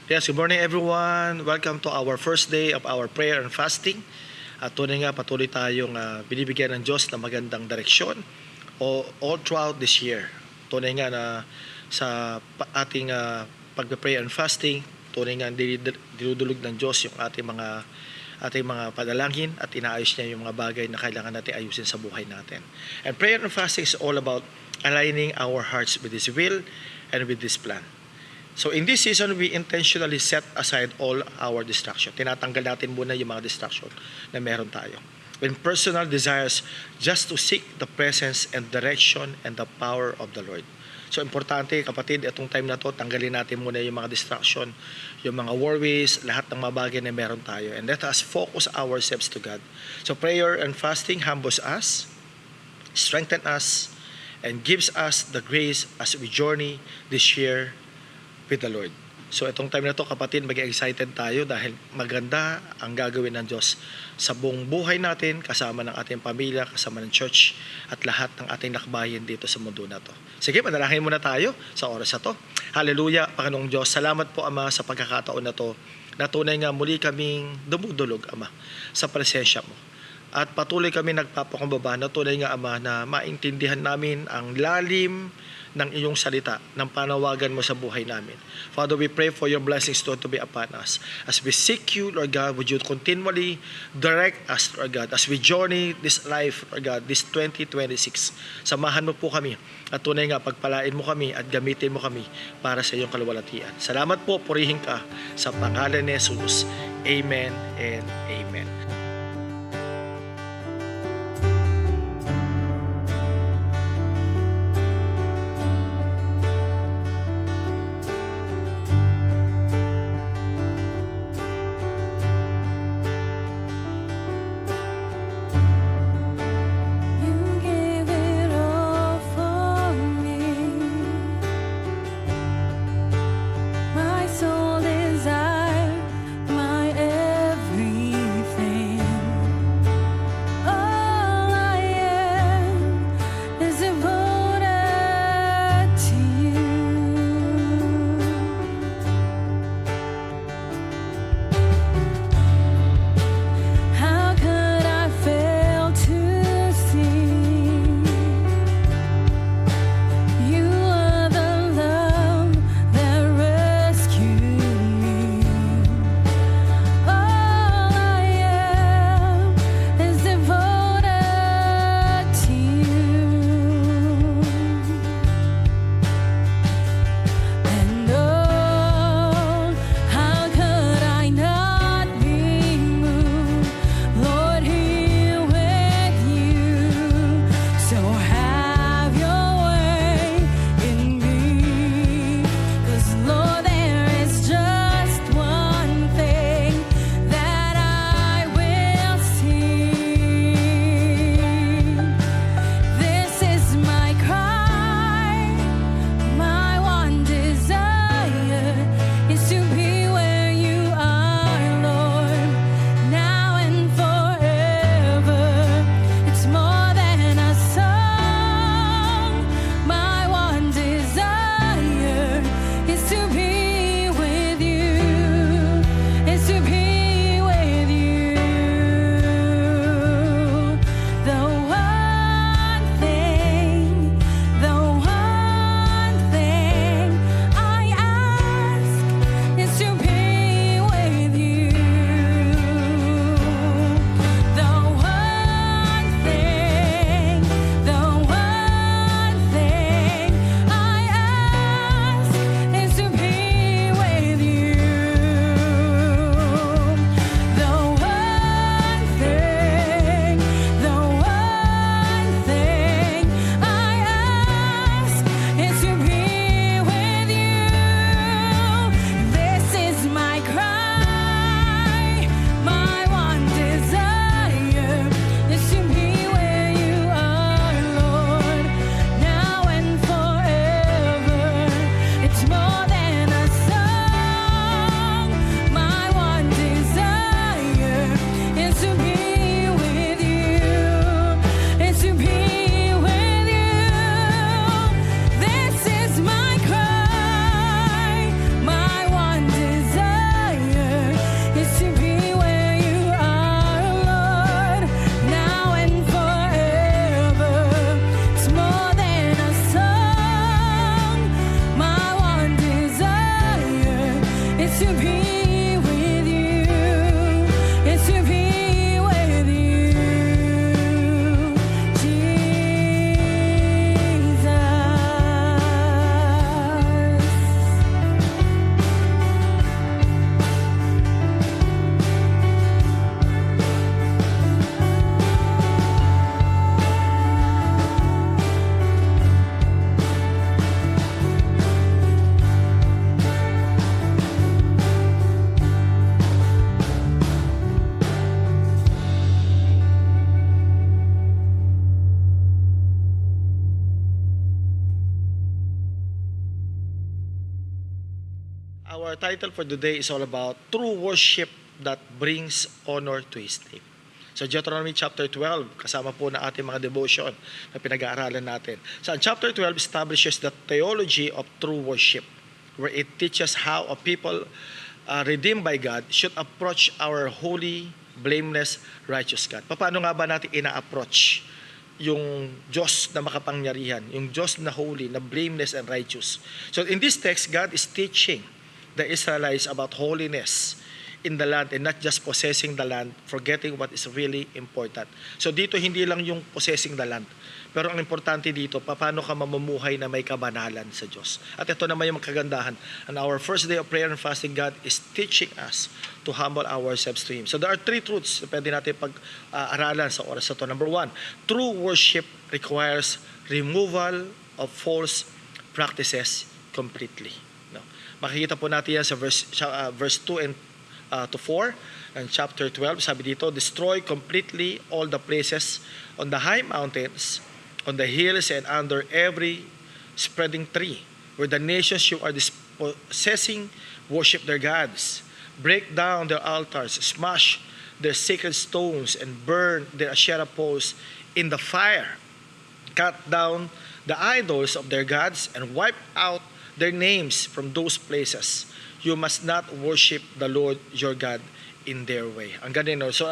Yes, good morning everyone. Welcome to our first day of our prayer and fasting. At tunay nga patuloy tayong binibigyan ng Diyos ng magandang direksyon all throughout this year. Tunay nga na sa ating pag-pray and fasting, tunay nga dinudulog ng Diyos yung ating mga panalangin at inaayos niya yung mga bagay na kailangan natin ayusin sa buhay natin. And prayer and fasting is all about aligning our hearts with His will and with His plan. So in this season, we intentionally set aside all our distraction. Tinatanggal natin muna yung mga distraction na meron tayo. When personal desires just to seek the presence and direction and the power of the Lord. So importante kapatid, itong time na to, tanggalin natin muna yung mga distraction, yung mga worries, lahat ng mga bagay na meron tayo. And let us focus ourselves to God. So prayer and fasting humbles us, strengthen us, and gives us the grace as we journey this year with the Lord. So itong time na to kapatid, mag-excited tayo dahil maganda ang gagawin ng Diyos sa buong buhay natin, kasama ng ating pamilya, kasama ng church, at lahat ng ating lakbayin dito sa mundo na to. Sige, manalangin muna tayo sa oras na to. Hallelujah, Panginoong Diyos. Salamat po, Ama, sa pagkakataon na to. Na tunay nga muli kaming dumudulog, Ama, sa presensya mo. At patuloy kami nagpapakumbaba na tunay nga, Ama, na maintindihan namin ang lalim ng iyong salita, ng panawagan mo sa buhay namin. Father, we pray for your blessings to be upon us. As we seek you, Lord God, would you continually direct us, Lord God, as we journey this life, Lord God, this 2026. Samahan mo po kami at tunay nga pagpalain mo kami at gamitin mo kami para sa iyong kaluwalhatian. Salamat po, purihin ka sa pangalan ni Jesus. Amen and amen. My soul desire, my everything. Our title for today is all about true worship that brings honor to His name. So Deuteronomy chapter 12, kasama po na ating mga devotion na pinag-aaralan natin. So ang chapter 12 establishes the theology of true worship, where it teaches how a people redeemed by God should approach our holy, blameless, righteous God. Paano nga ba natin ina-approach yung Diyos na makapangyarihan, yung Diyos na holy, na blameless and righteous? So in this text, God is teaching the Israelites about holiness in the land and not just possessing the land, forgetting what is really important. So dito hindi lang yung possessing the land, pero ang importante dito, paano ka mamumuhay na may kabanalan sa Diyos. At ito naman yung kagandahan. On our first day of prayer and fasting, God is teaching us to humble ourselves to Him. So there are three truths na pwede natin pag-aralan sa oras na ito. Number one, true worship requires removal of false practices completely. No? Makikita po natin yan sa verse 2 and to 4 and chapter 12. Sabi dito, destroy completely all the places on the high mountains, on the hills, and under every spreading tree, where the nations you are possessing worship their gods. Break down their altars, smash their sacred stones, and burn their Asherah poles in the fire. Cut down the idols of their gods and wipe out their names from those places. You must not worship the Lord your God in their way. Ang galing, no? So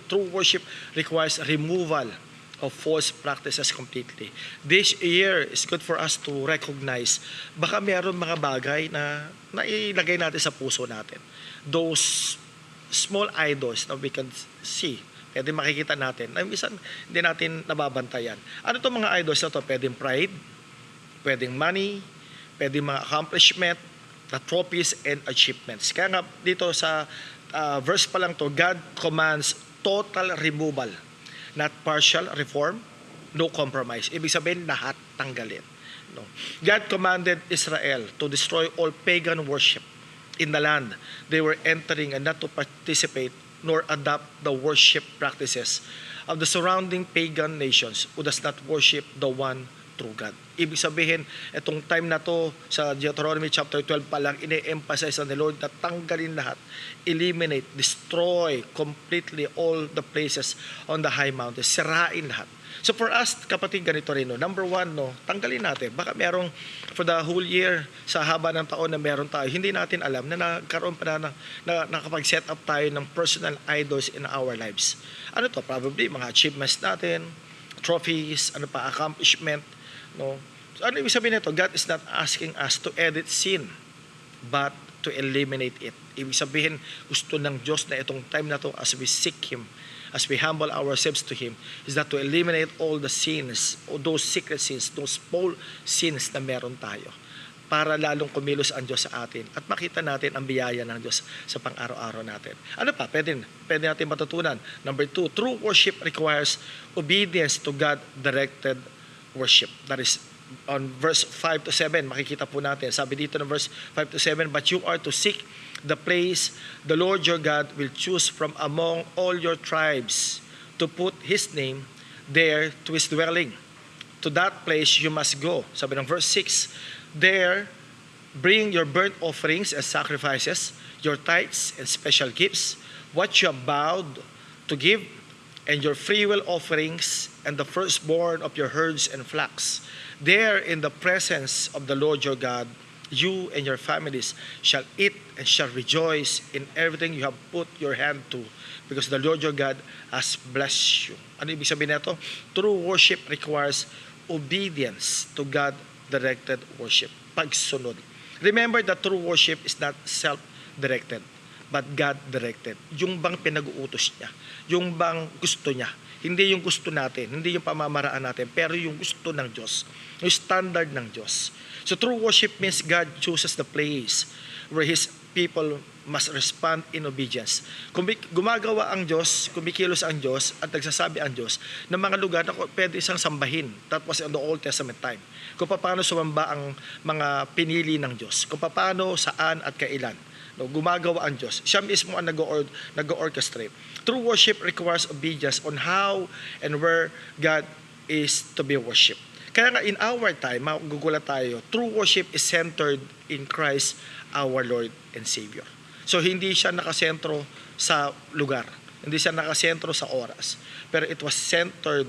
true worship requires removal of false practices completely. This year is good for us to recognize baka meron mga bagay na nailagay natin sa puso natin. Those small idols na we can see, pwede makikita natin, na minsan hindi natin nababantayan. Ano itong mga idols na ito? Pwedeng pride, pwedeng money, pwedeng mga accomplishment, the trophies and achievements. Kaya nga dito sa verse pa lang to, God commands total removal, not partial reform, no compromise. Ibig sabihin, lahat tanggalin. No. God commanded Israel to destroy all pagan worship in the land they were entering and not to participate nor adopt the worship practices of the surrounding pagan nations who does not worship the one true God. Ibig sabihin, itong time na to sa Deuteronomy chapter 12 pa lang, ine-emphasize on the Lord na tanggalin lahat, eliminate, destroy completely all the places on the high mountains, sirain lahat. So for us, kapatid, ganito rin, no? Number one, no, tanggalin natin. Baka merong for the whole year, sa haba ng taon na meron tayo, hindi natin alam na nagkaroon pa na nakapag-set up tayo ng personal idols in our lives. Ano to? Probably mga achievements natin, trophies, ano pa, accomplishment, no? So, ano ibig sabihin nito? God is not asking us to edit sin, but to eliminate it. Ibig sabihin, gusto ng Diyos na itong time na to, as we seek Him, as we humble ourselves to Him, is that to eliminate all the sins, or those secret sins, those small sins na meron tayo, para lalong kumilos ang Diyos sa atin at makita natin ang biyaya ng Diyos sa pang-araw-araw natin. Ano pa? Pwede natin matutunan. Number 2, true worship requires obedience to God-directed worship. That is on verse 5 to 7, makikita po natin. Sabi dito ng verse 5 to 7, but you are to seek the place the Lord your God will choose from among all your tribes to put His name there to His dwelling. To that place you must go. Sabi ng verse 6, there bring your burnt offerings and sacrifices, your tithes and special gifts, what you have vowed to give, and your freewill offerings, and the firstborn of your herds and flocks. There in the presence of the Lord your God, you and your families shall eat and shall rejoice in everything you have put your hand to, because the Lord your God has blessed you. Ano ibig sabihin nito? True worship requires obedience to God-directed worship. Pagsunod. Remember that true worship is not self-directed, but God-directed. Yung bang pinag-uutos niya, yung bang gusto niya, hindi yung gusto natin, hindi yung pamamaraan natin, pero yung gusto ng Diyos, yung standard ng Diyos. So true worship means God chooses the place where His people must respond in obedience. Kung gumagawa ang Diyos, kumikilos ang Diyos, at nagsasabi ang Diyos ng mga lugar na pwede isang sambahin. That was in the Old Testament time. Kung paano sumamba ang mga pinili ng Diyos. Kung paano, saan at kailan. No, gumagawa ang Diyos. Siya mismo ang nag-orchestrate. True worship requires obedience on how and where God is to be worshipped. Kaya nga in our time, magugulat tayo, true worship is centered in Christ our Lord and Savior. So hindi siya nakasentro sa lugar, hindi siya nakasentro sa oras, pero it was centered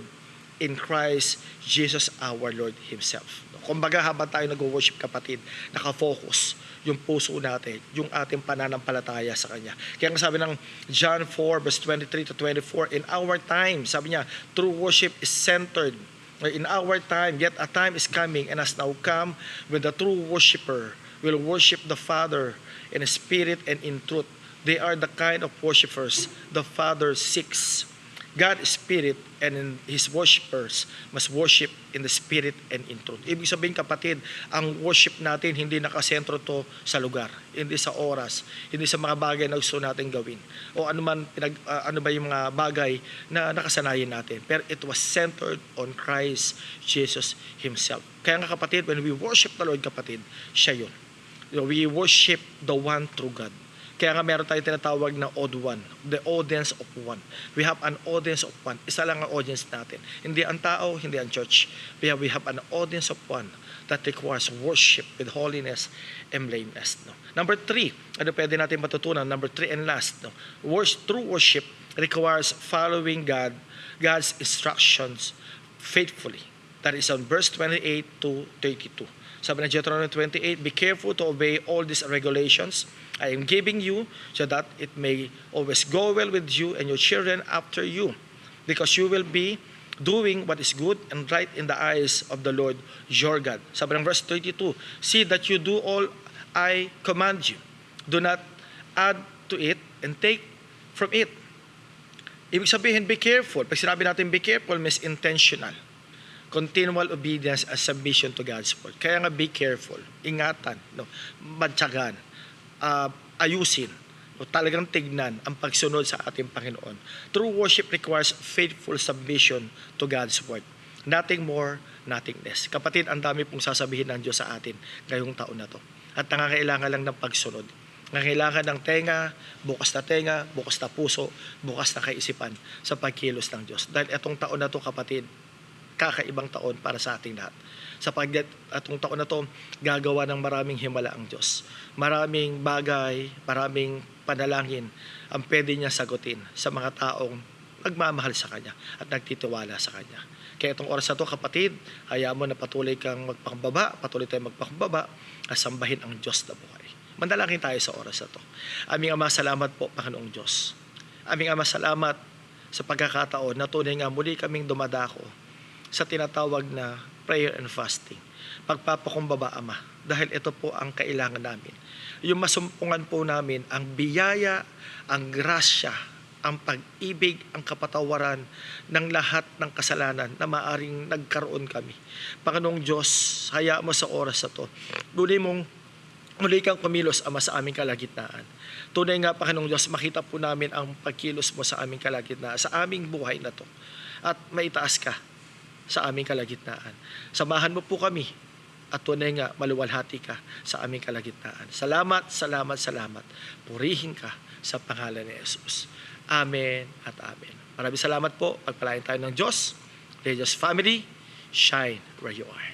in Christ Jesus our Lord Himself. Kumbaga habang tayo nag-worship kapatid, nakafocus yung puso natin, yung ating pananampalataya sa Kanya. Kaya nga sabi ng John 4 verse 23 to 24, in our time, sabi niya, true worship is centered in our time, yet a time is coming and has now come when the true worshiper will worship the Father in spirit and in truth. They are the kind of worshipers the Father seeks. God is spirit, and in His worshipers must worship in the spirit and in truth. Ibig sabihin kapatid, ang worship natin hindi nakasentro to sa lugar, hindi sa oras, hindi sa mga bagay na gusto natin gawin, o ano ba yung mga bagay na nakasanayan natin. Pero it was centered on Christ Jesus Himself. Kaya nga kapatid, when we worship the Lord kapatid, siya yun. We worship the one true God. Kaya nga meron tayong tinatawag na odd one, the audience of one. We have an audience of one. Isa lang ang audience natin. Hindi ang tao, hindi ang church. We have an audience of one that requires worship with holiness and blameless. No? Number 3, ano pwede natin matutunan? Number 3 and last, no? True worship requires following God's instructions faithfully. That is on verse 28 to 32. Sabi na Deuteronomy 28, be careful to obey all these regulations I am giving you, so that it may always go well with you and your children after you, because you will be doing what is good and right in the eyes of the Lord your God. Sabi ng verse 32, see that you do all I command you. Do not add to it and take from it. Ibig sabihin, be careful. Pag sinabi natin be careful, means intentional. Continual obedience and submission to God's word. Kaya nga be careful, ingatan, no? Badyagan, ayusin, o talagang tignan ang pagsunod sa ating Panginoon. True worship requires faithful submission to God's word. Nothing more, nothing less. Kapatid, ang dami pong sasabihin ng Diyos sa atin ngayong taon na to. At nangangailangan lang ng pagsunod. Nangangailangan ng tenga, bukas na puso, bukas na kaisipan sa pagkilos ng Diyos. Dahil itong taon na to kapatid, kakaibang taon para sa ating lahat. Sapagkat atong taon na to, gagawa ng maraming himala ang Diyos. Maraming bagay, maraming panalangin ang pwede niya sagutin sa mga taong nagmamahal sa Kanya at nagtitiwala sa Kanya. Kaya itong oras na to kapatid, hayaan mo na patuloy kang magpakumbaba, patuloy tayong magpakumbaba at sambahin ang Diyos na buhay. Mandalangin tayo sa oras na to. Aming Ama, salamat po, Panginoong Diyos. Aming Ama, salamat sa pagkakataon na tunay nga muli kaming dumadako sa tinatawag na prayer and fasting. Pagpapakumbaba, Ama, dahil ito po ang kailangan namin. Yung masumpungan po namin ang biyaya, ang grasya, ang pag-ibig, ang kapatawaran ng lahat ng kasalanan na maaring nagkaroon kami. Panginoong Diyos, hayaan mo sa oras na to. Muli kang kumilos, Ama, sa aming kalagitnaan. Tunay nga, Panginoong Diyos, makita po namin ang pagkilos mo sa aming kalagitnaan, sa aming buhay na to. At maitaas ka sa aming kalagitnaan. Samahan mo po kami at tunay nga maluwalhati ka sa aming kalagitnaan. Salamat, salamat, salamat. Purihin ka sa pangalan ni Jesus. Amen at amen. Maraming salamat po. Pagpalain tayo ng Diyos. Religious family, shine where you are.